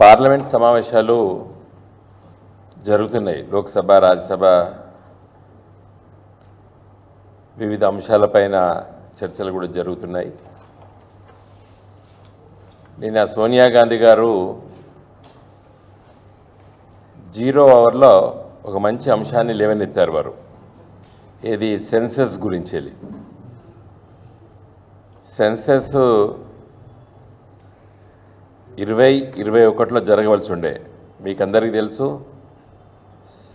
Parliament సమావేశాలు జరుగుతున్నాయి. లోక్సభ, రాజ్యసభ వివిధ అంశాలపైన చర్చలు కూడా జరుగుతున్నాయి. నిన్న సోనియా గాంధీ గారు 0 అవర్లో ఒక మంచి అంశాన్ని లేవనెత్తారు. వారు ఏది సెన్సస్ గురించి వెళ్ళి సెన్సస్ 2021లో జరగవలసి ఉండే. మీకు అందరికీ తెలుసు,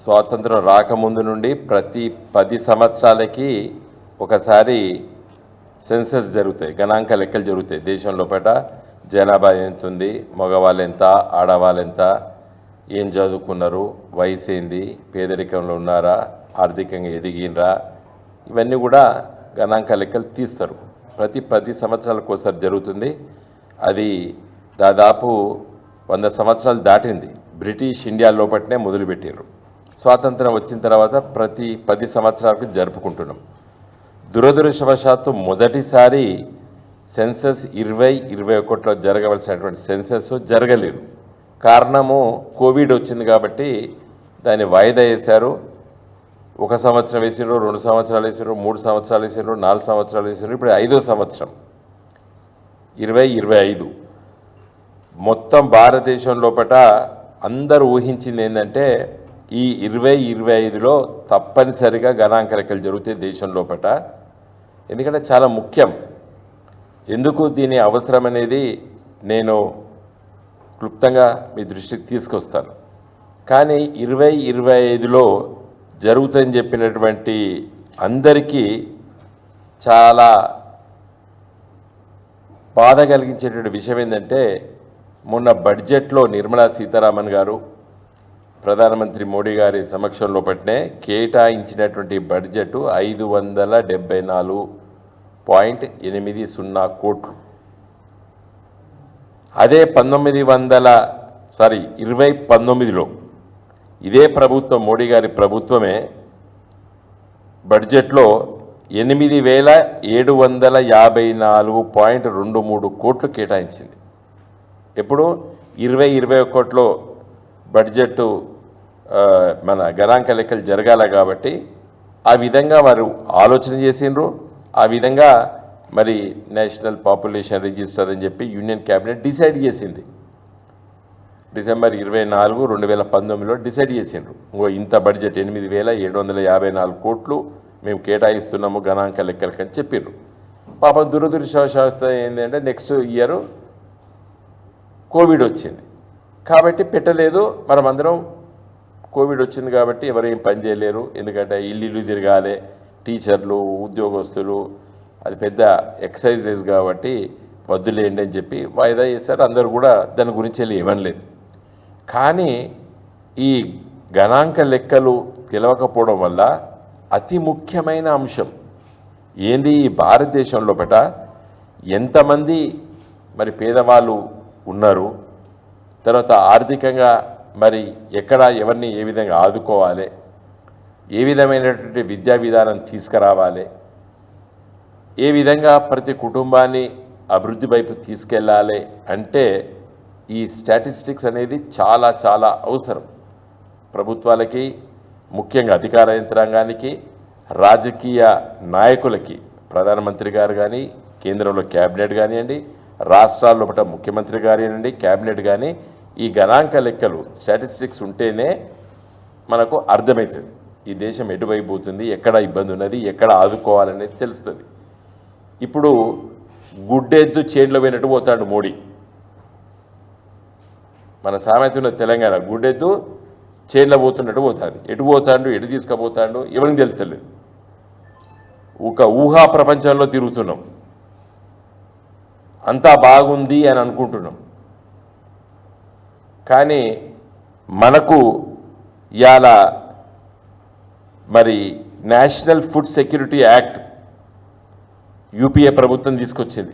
స్వాతంత్రం రాకముందు నుండి ప్రతి 10 సంవత్సరాలకి ఒకసారి సెన్సస్ జరుగుతాయి, గణాంక లెక్కలు జరుగుతాయి. దేశం లోపల జనాభా ఎంత ఉంది, మగవాళ్ళు ఎంత, ఆడవాళ్ళు ఎంత, ఏం చదువుకున్నారు, వయసు ఏంది, పేదరికంలో ఉన్నారా, ఆర్థికంగా ఎదిగినరా, ఇవన్నీ కూడా గణాంక లెక్కలు తీస్తారు. ప్రతి 10 సంవత్సరాలకు ఒకసారి జరుగుతుంది. అది దాదాపు 100 సంవత్సరాలు దాటింది. బ్రిటిష్ ఇండియా లోపలనే మొదలుపెట్టారు. స్వాతంత్రం వచ్చిన తర్వాత ప్రతి 10 సంవత్సరాలకు జరుపుకుంటున్నాం. దురదృష్టవశాత్తు మొదటిసారి సెన్సస్ 2021లో జరగవలసినటువంటి సెన్సస్ జరగలేదు. కారణము కోవిడ్ వచ్చింది కాబట్టి దాన్ని వాయిదా వేశారు. 1 సంవత్సరం వేసారు, 2 సంవత్సరాలు వేసారు, 3 సంవత్సరాలు వేసారు, 4 సంవత్సరాలు వేసారు. ఇప్పుడు 5వ సంవత్సరం 2025. మొత్తం భారతదేశం లోపల అందరూ ఊహించింది ఏంటంటే ఈ 2025లో తప్పనిసరిగా గణాంక లెక్కలు జరుగుతాయి దేశం లోపల. ఎందుకంటే చాలా ముఖ్యం. ఎందుకు దీని అవసరం అనేది నేను క్లుప్తంగా మీ దృష్టికి తీసుకొస్తాను. కానీ 2025లో జరుగుతుందని చెప్పినటువంటి అందరికీ చాలా బాధ కలిగించేటువంటి విషయం ఏంటంటే, మొన్న బడ్జెట్లో నిర్మలా సీతారామన్ గారు ప్రధానమంత్రి మోడీ గారి సమక్షంలో పట్టినే కేటాయించినటువంటి బడ్జెట్ 574.80 కోట్లు. అదే 2019లో ఇదే ప్రభుత్వం, మోడీ గారి ప్రభుత్వమే బడ్జెట్లో 8754.23 కోట్లు కేటాయించింది. ఎప్పుడు 2021లో బడ్జెట్ మన గణాంక లెక్కలు జరగాల కాబట్టి ఆ విధంగా వారు ఆలోచన చేసిండ్రు. ఆ విధంగా మరి నేషనల్ పాపులేషన్ రిజిస్టర్ అని చెప్పి యూనియన్ క్యాబినెట్ డిసైడ్ చేసింది. డిసెంబర్ 24, 2019లో డిసైడ్ చేసిండ్రు. ఇంత బడ్జెట్ 8754 కోట్లు మేము కేటాయిస్తున్నాము గణాంక లెక్కలకి అని చెప్పారు. పాపం దురదృష్టవశాత్తు ఏంటంటే నెక్స్ట్ ఇయర్ కోవిడ్ వచ్చింది కాబట్టి పెట్టలేదు. మనమందరం కోవిడ్ వచ్చింది కాబట్టి ఎవరేం పని చేయలేరు. ఎందుకంటే ఇల్లు తిరగాలి, టీచర్లు, ఉద్యోగస్తులు, అది పెద్ద ఎక్సర్సైజెస్ కాబట్టి వద్దులేండి అని చెప్పి వాయిదా చేశారు. అందరూ కూడా దాని గురించి వెళ్ళి ఇవ్వలేదు. కానీ ఈ గణాంక లెక్కలు తెలవకపోవడం వల్ల అతి ముఖ్యమైన అంశం ఏంది, ఈ భారతదేశం లోపల ఎంతమంది మరి పేదవాళ్ళు ఉన్నారు, తర్వాత ఆర్థికంగా మరి ఎక్కడ ఎవరిని ఏ విధంగా ఆదుకోవాలి, ఏ విధమైనటువంటి విద్యా విధానం తీసుకురావాలి, ఏ విధంగా ప్రతి కుటుంబాన్ని అభివృద్ధి వైపు తీసుకెళ్ళాలి అంటే ఈ స్టాటిస్టిక్స్ అనేది చాలా చాలా అవసరం. ప్రభుత్వాలకి, ముఖ్యంగా అధికార యంత్రాంగానికి, రాజకీయ నాయకులకి, ప్రధానమంత్రి గారు కానీ, కేంద్రంలో క్యాబినెట్ కానివ్వండి, రాష్ట్రాల్లో ఒకట ముఖ్యమంత్రి కానివ్వండి, క్యాబినెట్ కానీ, ఈ గణాంక లెక్కలు స్టాటిస్టిక్స్ ఉంటేనే మనకు అర్థమవుతుంది ఈ దేశం ఎటువైపు పోతుంది, ఎక్కడ ఇబ్బంది ఉన్నది, ఎక్కడ ఆదుకోవాలనేది తెలుస్తుంది. ఇప్పుడు గుడ్డెద్దు చేన్లో పోయినట్టు పోతాడు మోడీ. మన సామెత ఉన్న తెలంగాణ, గుడ్డెద్దు చేన్లో పోతున్నట్టు పోతుంది. ఎటు పోతాడు, ఎటు తీసుకుపోతాడు ఎవరికి తెలుస్తలేదు. ఒక ఊహా ప్రపంచంలో తిరుగుతున్నాం. అంతా బాగుంది అని అనుకుంటున్నాం. కానీ మనకు ఇవాళ మరి national food security act UPA ప్రభుత్వం తీసుకొచ్చింది.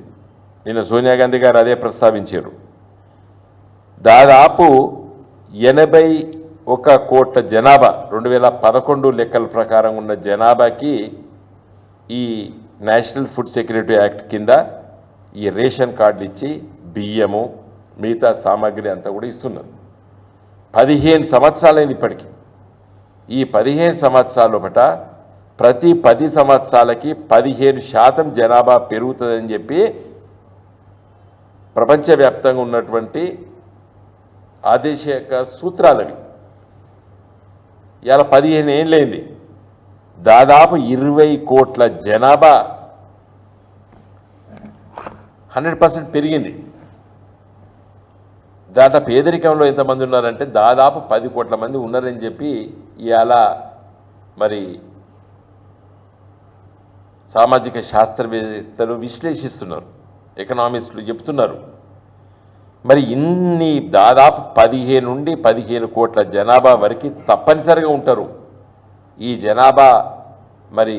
నిన్న సోనియా గాంధీ గారు అదే ప్రస్తావించారు. దాదాపు 81 కోట్ల జనాభా 2011 లెక్కల ప్రకారం ఉన్న జనాభాకి ఈ నేషనల్ ఫుడ్ సెక్యూరిటీ యాక్ట్ కింద ఈ రేషన్ కార్డులు ఇచ్చి బియ్యము, మిగతా సామాగ్రి అంతా కూడా ఇస్తున్నారు. 15 సంవత్సరాలైంది ఇప్పటికీ. ఈ 15 సంవత్సరాల లోపట ప్రతి 10 సంవత్సరాలకి 15% జనాభా పెరుగుతుందని చెప్పి ప్రపంచవ్యాప్తంగా ఉన్నటువంటి ఆదేశక సూత్రాలవి. ఇలా 15 ఏళ్ళైంది, దాదాపు 20 కోట్ల జనాభా 100% పెరిగింది. దాంట్లో పేదరికంలో ఎంతమంది ఉన్నారంటే దాదాపు 10 కోట్ల మంది ఉన్నారని చెప్పి ఇవాళ మరి సామాజిక శాస్త్రవేత్తలు విశ్లేషిస్తున్నారు, ఎకనామిస్టులు చెప్తున్నారు. మరి ఇన్ని దాదాపు 15 నుండి 15 కోట్ల జనాభా వరకు తప్పనిసరిగా ఉంటారు. ఈ జనాభా మరి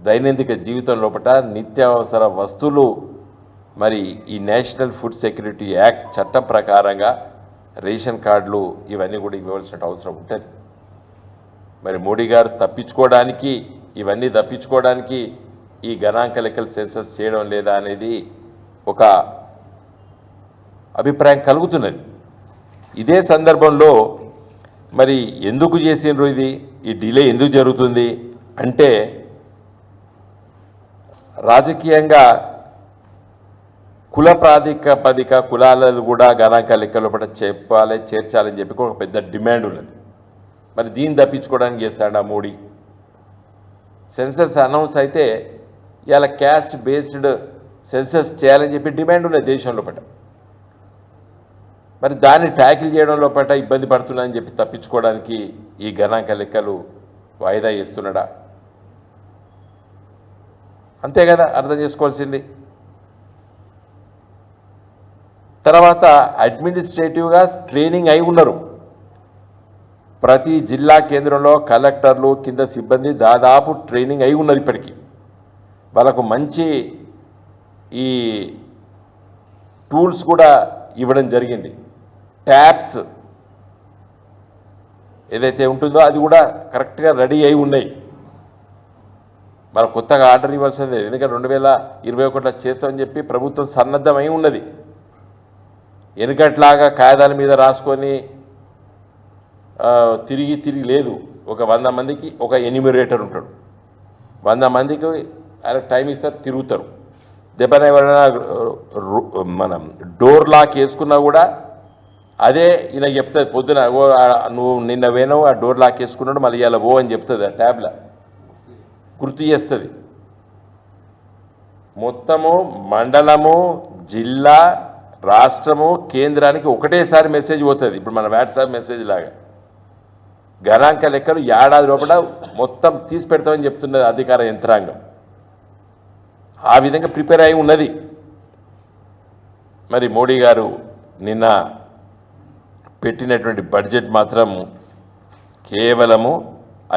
దైనందిక జీవితం లోపల నిత్యావసర వస్తువులు మరి ఈ నేషనల్ ఫుడ్ సెక్యూరిటీ యాక్ట్ చట్టం ప్రకారంగా రేషన్ కార్డులు ఇవన్నీ కూడా ఇవ్వవలసిన అవసరం ఉంటుంది. మరి మోడీ గారు తప్పించుకోవడానికి ఇవన్నీ తప్పించుకోవడానికి ఈ గణాంక లెక్కలు సెన్సస్ చేయడం లేదా అనేది ఒక అభిప్రాయం కలుగుతున్నది. ఇదే సందర్భంలో మరి ఎందుకు చేసినారు ఇది, ఈ డిలే ఎందుకు జరుగుతుంది అంటే రాజకీయంగా కుల ప్రాతిపదిక కులాలను కూడా గణాంక లెక్కల లోపల చెప్పాలి, చేర్చాలని చెప్పి ఒక పెద్ద డిమాండ్ ఉన్నది. మరి దీన్ని తప్పించుకోవడానికి చేస్తాడా మోడీ? సెన్సస్ అనౌన్స్ అయితే ఇలా క్యాస్ట్ బేస్డ్ సెన్సస్ చేయాలని చెప్పి డిమాండ్ ఉన్నది దేశం లోపల. మరి దాన్ని ట్యాకిల్ చేయడం లోపల ఇబ్బంది పడుతున్నాయని చెప్పి తప్పించుకోవడానికి ఈ గణాంక లెక్కలు వాయిదా చేస్తున్నాడా? అంతే కదా అర్థం చేసుకోవాల్సింది. తర్వాత అడ్మినిస్ట్రేటివ్గా ట్రైనింగ్ అయి ఉన్నారు. ప్రతి జిల్లా కేంద్రంలో కలెక్టర్లు కింద సిబ్బంది దాదాపు ట్రైనింగ్ అయి ఉన్నారు. ఇప్పటికీ వాళ్ళకు మంచి ఈ టూల్స్ కూడా ఇవ్వడం జరిగింది. ట్యాబ్స్ ఏదైతే ఉంటుందో అది కూడా కరెక్ట్గా రెడీ అయి ఉన్నాయి. మన కొత్తగా ఆర్డర్ ఇవ్వాల్సిందే, ఎందుకంటే 2021 చేస్తామని చెప్పి ప్రభుత్వం సన్నద్ధమై ఉన్నది. వెనుకట్లాగా కాగితాల మీద రాసుకొని తిరిగి లేదు. ఒక 100 మందికి ఒక ఎన్యూమరేటర్ ఉంటాడు, 100 మందికి ఆయన టైం ఇస్తారు, తిరుగుతారు. దెబ్బన ఎవరైనా మనం డోర్ లాక్ వేసుకున్నా కూడా అదే ఈయన చెప్తుంది, పొద్దున నువ్వు నిన్న వేనవు ఆ డోర్ లాక్ వేసుకున్నాడు మళ్ళీ ఇలా ఓ అని చెప్తుంది, ఆ ట్యాబ్లో గుర్తు చేస్తుంది. మొత్తము మండలము, జిల్లా, రాష్ట్రము, కేంద్రానికి ఒకటేసారి మెసేజ్ పోతుంది. ఇప్పుడు మన వాట్సాప్ మెసేజ్ లాగా గణాంక లెక్కలు ఏడాది లోపల మొత్తం తీసి పెడతామని చెప్తున్నది అధికార యంత్రాంగం. ఆ విధంగా ప్రిపేర్ అయి ఉన్నది. మరి మోడీ గారు నిన్న పెట్టినటువంటి బడ్జెట్ మాత్రం కేవలము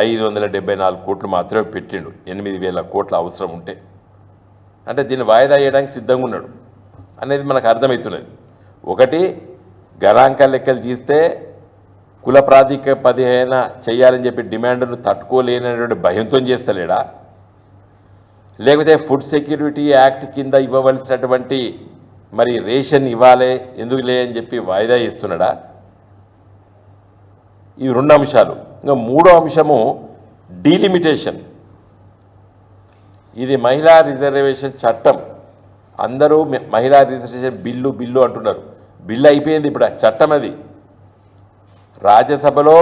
574 కోట్లు మాత్రమే పెట్టిండు. 8,000 కోట్ల అవసరం ఉంటే, అంటే దీన్ని వాయిదా వేయడానికి సిద్ధంగా ఉన్నాడు అనేది మనకు అర్థమవుతున్నది. ఒకటి, గణాంక లెక్కలు తీస్తే కుల ప్రాతిపదికన చేయాలని చెప్పి డిమాండ్ను తట్టుకోలేనటువంటి భయంతో చేస్తలేడా, లేకపోతే ఫుడ్ సెక్యూరిటీ యాక్ట్ కింద ఇవ్వవలసినటువంటి మరి రేషన్ ఇవ్వాలి ఎందుకు లే అని చెప్పి వాయిదా ఇస్తున్నాడా? ఈ 2 అంశాలు. ఇంకా 3వ అంశము డీలిమిటేషన్. ఇది మహిళా రిజర్వేషన్ చట్టం. అందరూ మహిళా రిజర్వేషన్ బిల్లు అంటున్నారు. బిల్లు అయిపోయింది, ఇప్పుడు ఆ చట్టం అది రాజ్యసభలో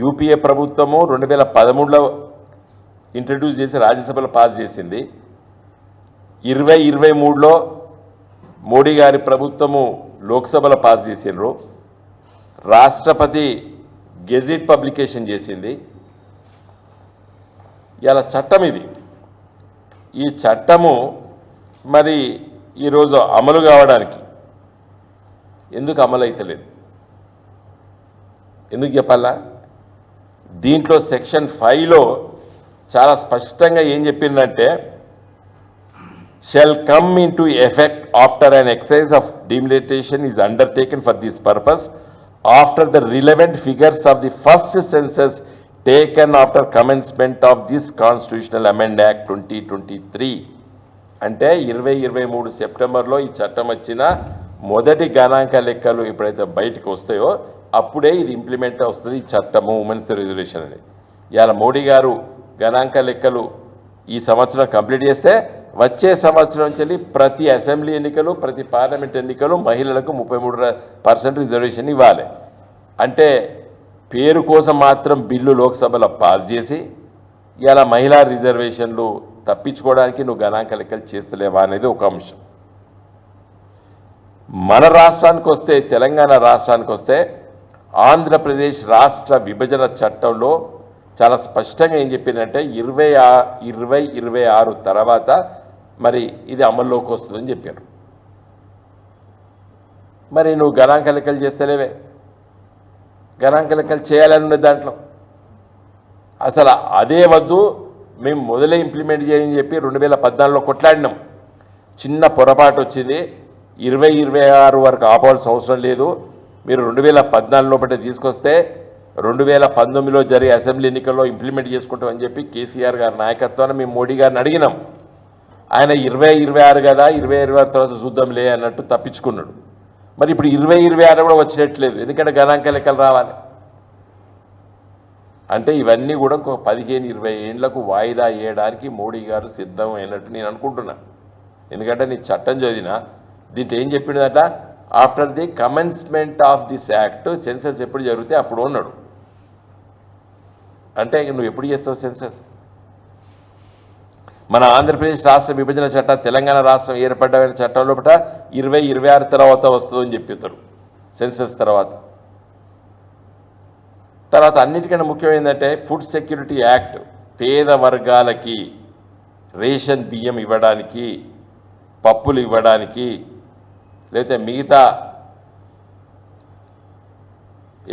యూపీఏ ప్రభుత్వము 2013లో ఇంట్రడ్యూస్ చేసి రాజ్యసభలో పాస్ చేసింది. 2023లో మోడీ గారి ప్రభుత్వము లోక్సభలో పాస్ చేసిండ్రు. రాష్ట్రపతి గెజిట్ పబ్లికేషన్ చేసింది. ఇలా చట్టం ఇది. ఈ చట్టము మరి ఈరోజు అమలు కావడానికి ఎందుకు అమలు అవుతలేదు, ఎందుకు చెప్పాలా? దీంట్లో సెక్షన్ 5లో చాలా స్పష్టంగా ఏం చెప్పిందంటే, shall come in to effect after an exercise of delimitation is undertaken for this purpose after the relevant figures of the first census taken after commencement of this Constitutional Amendment Act 2023. అంటే 2023 సెప్టెంబర్లో ఈ చట్టం వచ్చిన మొదటి గణాంక లెక్కలు ఎప్పుడైతే బయటకు వస్తాయో అప్పుడే ఇది ఇంప్లిమెంట్ వస్తుంది ఈ చట్టము ఉమెన్స్ రిజర్వేషన్ అని. ఇవాళ మోడీ గారు గణాంక లెక్కలు ఈ సంవత్సరం కంప్లీట్ చేస్తే వచ్చే సంవత్సరం నుంచి ప్రతి అసెంబ్లీ ఎన్నికలు ప్రతి పార్లమెంట్ ఎన్నికలు మహిళలకు 33% రిజర్వేషన్ ఇవ్వాలి. అంటే పేరు కోసం మాత్రం బిల్లు లోక్సభలో పాస్ చేసి ఇలా మహిళా రిజర్వేషన్లు తప్పించుకోవడానికి నువ్వు గణాంక లెక్కలు చేస్తలేవా అనేది ఒక అంశం. మన రాష్ట్రానికి వస్తే, తెలంగాణ రాష్ట్రానికి వస్తే, ఆంధ్రప్రదేశ్ రాష్ట్ర విభజన చట్టంలో చాలా స్పష్టంగా ఏం చెప్పిందంటే 2026 తర్వాత మరి ఇది అమల్లోకి వస్తుందని చెప్పారు. మరి నువ్వు గణాంక లెక్కలు చేస్తలేవే, గణాంక లెక్కలు చేయాలని ఉన్నది దాంట్లో. అసలు అదే వద్దు, మేము మొదలే ఇంప్లిమెంట్ చేయని చెప్పి 2014లో కొట్లాడినాం. చిన్న పొరపాటు వచ్చింది, 2026 వరకు ఆపాల్సిన అవసరం లేదు, మీరు 2014 లోపల తీసుకొస్తే 2019లో జరిగే అసెంబ్లీ ఎన్నికల్లో ఇంప్లిమెంట్ చేసుకుంటామని చెప్పి కేసీఆర్ గారి నాయకత్వాన్ని మేము మోడీ గారిని అడిగినాం. ఆయన 2026 కదా, 2026 తర్వాత చూద్దాంలే అన్నట్టు తప్పించుకున్నాడు. మరి ఇప్పుడు 2026 కూడా వచ్చినట్లేదు, ఎందుకంటే గణాంక లెక్కలు రావాలి. అంటే ఇవన్నీ కూడా ఒక 15-20 ఏళ్లకు వాయిదా వేయడానికి మోడీ గారు సిద్ధం అయినట్టు నేను అనుకుంటున్నా. ఎందుకంటే నీ చట్టం చదివినా దీంట్లో ఏం చెప్పిండదట, after the commencement of this act census ఎప్పుడు జరిగితే అప్పుడు ఉన్నాడు. అంటే నువ్వు ఎప్పుడు చేస్తావు సెన్సస్? మన ఆంధ్రప్రదేశ్ రాష్ట్ర విభజన చట్టం, తెలంగాణ రాష్ట్రం ఏర్పడ్డ చట్టం లోపల 2026 తర్వాత వస్తుందని చెప్తారు సెన్సస్ తర్వాత. అన్నిటికన్నా ముఖ్యమైనదంటే ఫుడ్ సెక్యూరిటీ యాక్ట్, పేద వర్గాలకి రేషన్ బియ్యం ఇవ్వడానికి, పప్పులు ఇవ్వడానికి, లేకపోతే మిగతా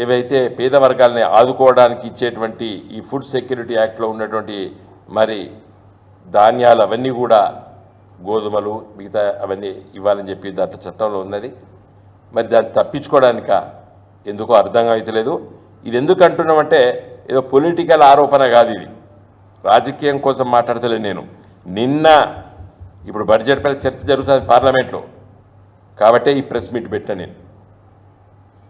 ఏవైతే పేద వర్గాలని ఆదుకోవడానికి ఇచ్చేటువంటి ఈ ఫుడ్ సెక్యూరిటీ యాక్ట్లో ఉన్నటువంటి మరి ధాన్యాలు అవన్నీ కూడా, గోధుమలు మిగతా అవన్నీ ఇవ్వాలని చెప్పి దాంట్లో చట్టంలో ఉన్నది. మరి దాన్ని తప్పించుకోవడానిక ఎందుకో అర్థం అవుతలేదు. ఇది ఎందుకు అంటున్నామంటే ఏదో పొలిటికల్ ఆరోపణ కాదు, ఇది రాజకీయం కోసం మాట్లాడతలేదు నేను. నిన్న ఇప్పుడు బడ్జెట్ పైన చర్చ జరుగుతుంది పార్లమెంట్లో, కాబట్టే ఈ ప్రెస్ మీట్ పెట్టా నేను.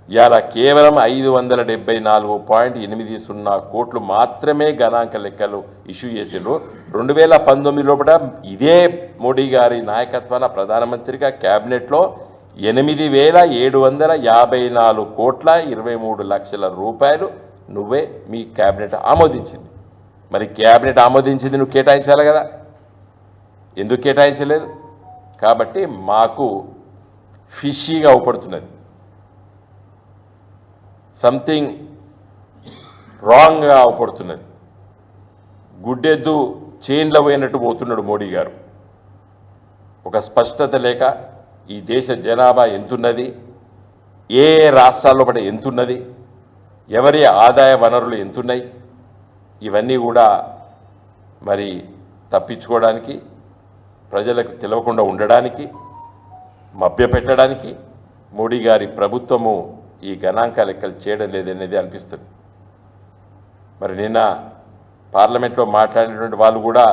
ఇవాళ కేవలం 574.80 కోట్లు మాత్రమే గణాంక లెక్కలు ఇష్యూ చేసిండ్రు. 2019 లోపల ఇదే మోడీ గారి నాయకత్వాన ప్రధానమంత్రిగా క్యాబినెట్లో 8,754.23 రూపాయలు నువ్వే మీ క్యాబినెట్ ఆమోదించింది. మరి క్యాబినెట్ ఆమోదించింది నువ్వు కేటాయించాలి కదా, ఎందుకు కేటాయించలేదు? కాబట్టి మాకు ఫిషీగా అవపడుతున్నది, సంథింగ్ రాంగ్గా అవపడుతున్నది. గుడ్డెద్దు చైన్లో పోయినట్టు పోతున్నాడు మోడీ గారు. ఒక స్పష్టత లేక ఈ దేశ జనాభా ఎంతున్నది, ఏ రాష్ట్రాల్లో పడి ఎంతున్నది, ఎవరి ఆదాయ వనరులు ఎంతున్నాయి, ఇవన్నీ కూడా మరి తప్పించుకోవడానికి, ప్రజలకు తెలియకుండా ఉండడానికి, మభ్యపెట్టడానికి మోడీ గారి ప్రభుత్వము ఈ గణాంక లెక్కలు చేయడం లేదనేది అనిపిస్తుంది. మరి నిన్న పార్లమెంట్లో మాట్లాడినటువంటి వాళ్ళు కూడా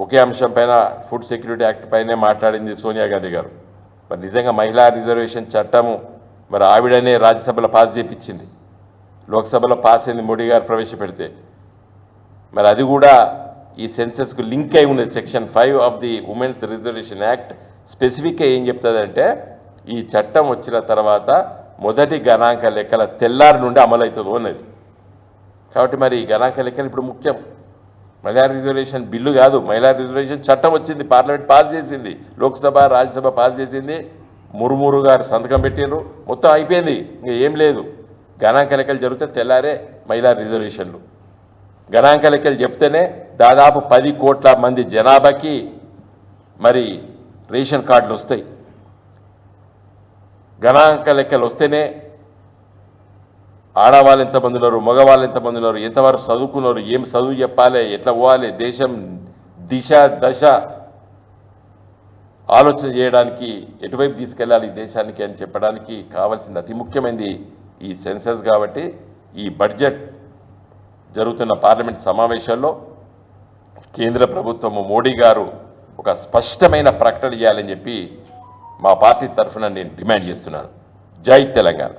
ఒకే అంశం పైన, ఫుడ్ సెక్యూరిటీ యాక్ట్ పైనే మాట్లాడింది సోనియా గాంధీ గారు. మరి నిజంగా మహిళా రిజర్వేషన్ చట్టము మరి ఆవిడనే రాజ్యసభలో పాస్ చేయించింది, లోక్సభలో పాస్ అయింది మోడీ గారు ప్రవేశపెడితే. మరి అది కూడా ఈ సెన్సస్కు లింక్ అయి ఉన్నది. Section 5 of the women's reservation act స్పెసిఫిక్గా ఏం చెప్తుందంటే, ఈ చట్టం వచ్చిన తర్వాత మొదటి గణాంక లెక్కల తెల్లారి నుండి అమలవుతుందో అన్నది. కాబట్టి మరి గణాంక లెక్కలు ఇప్పుడు ముఖ్యం. మహిళా రిజర్వేషన్ బిల్లు కాదు, మహిళా రిజర్వేషన్ చట్టం వచ్చింది, పార్లమెంట్ పాస్ చేసింది, లోక్సభ రాజ్యసభ పాస్ చేసింది, ముర్ము గారు సంతకం పెట్టిండ్రు, మొత్తం అయిపోయింది, ఇంకా ఏం లేదు. గణాంక లెక్కలు జరిగితే తెల్లారే మహిళా రిజర్వేషన్లు. గణాంక లెక్కలు చెప్తేనే దాదాపు 10 కోట్ల మంది జనాభాకి మరి రేషన్ కార్డులు వస్తాయి. గణాంక లెక్కలు వస్తేనే ఆడవాళ్ళు ఎంతమంది ఉన్నారు, మగవాళ్ళు ఎంతమంది ఉన్నారు, ఎంతవరకు చదువుకున్నారు, ఏం చదువు చెప్పాలి, ఎట్లా పోవాలి, దేశం దిశ దశ ఆలోచన చేయడానికి ఎటువైపు తీసుకెళ్ళాలి దేశానికి అని చెప్పడానికి కావాల్సింది అతి ముఖ్యమైనది ఈ సెన్సస్. కాబట్టి ఈ బడ్జెట్ జరుగుతున్న పార్లమెంట్ సమావేశాల్లో కేంద్ర ప్రభుత్వము మోడీ గారు ఒక స్పష్టమైన ప్రకటన చేయాలని చెప్పి మా పార్టీ తరఫున నేను డిమాండ్ చేస్తున్నాను. జై తెలంగాణ.